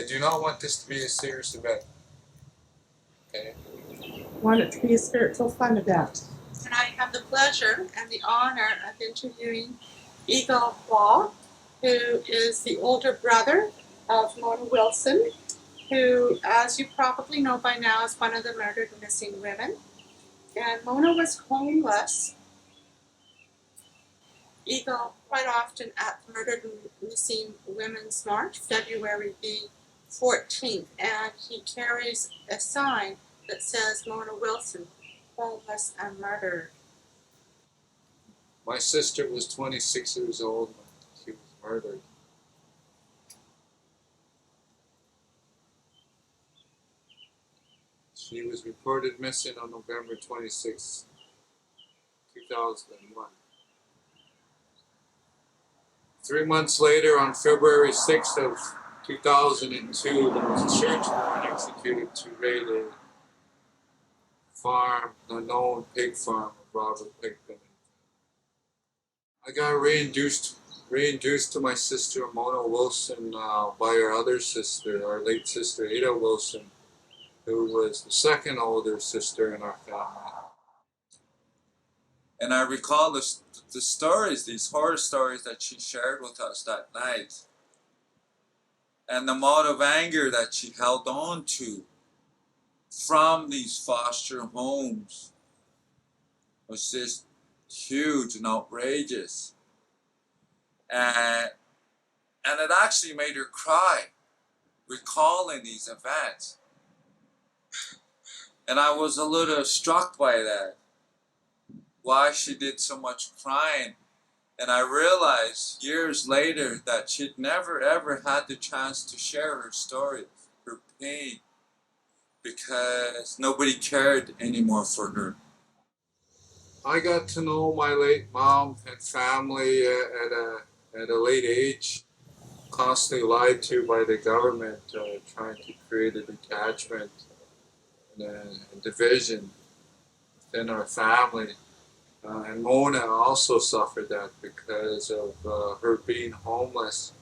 I do not want this to be a serious event. Okay? Want it to be a spiritual fun event. And I have the pleasure and the honor of interviewing Eagle Wall, who is the older brother of Mona Wilson, who, as you probably know by now, is one of the murdered missing women. And Mona was homeless, Eagle, quite often at the Murdered Missing Women's March, February the 14th, and he carries a sign that says Mona Wilson, homeless and murdered. My sister was 26 years old when she was murdered. She was reported missing on November 26, 2001. 3 months later, on February 6th of 2002, there was a search warrant executed to raid a farm, the known pig farm of Robert Pickton. I got reintroduced to my sister Mona Wilson by her other sister, our late sister Rita Wilson, who was the second older sister in our family. And I recall the stories, these horror stories that she shared with us that night. And the amount of anger that she held on to from these foster homes was just huge and outrageous. And it actually made her cry, recalling these events. And I was a little struck by that, why she did so much crying. And I realized years later that she'd never ever had the chance to share her story, her pain, because nobody cared anymore for her. I got to know my late mom and family at a late age, constantly lied to by the government, trying to create a detachment and a division within our family. And Mona also suffered that because of her being homeless.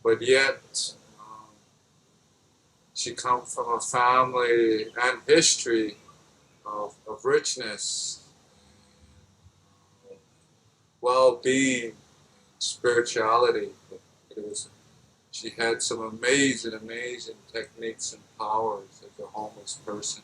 But yet, she comes from a family and history of richness, well-being, spirituality. She had some amazing techniques and powers as a homeless person.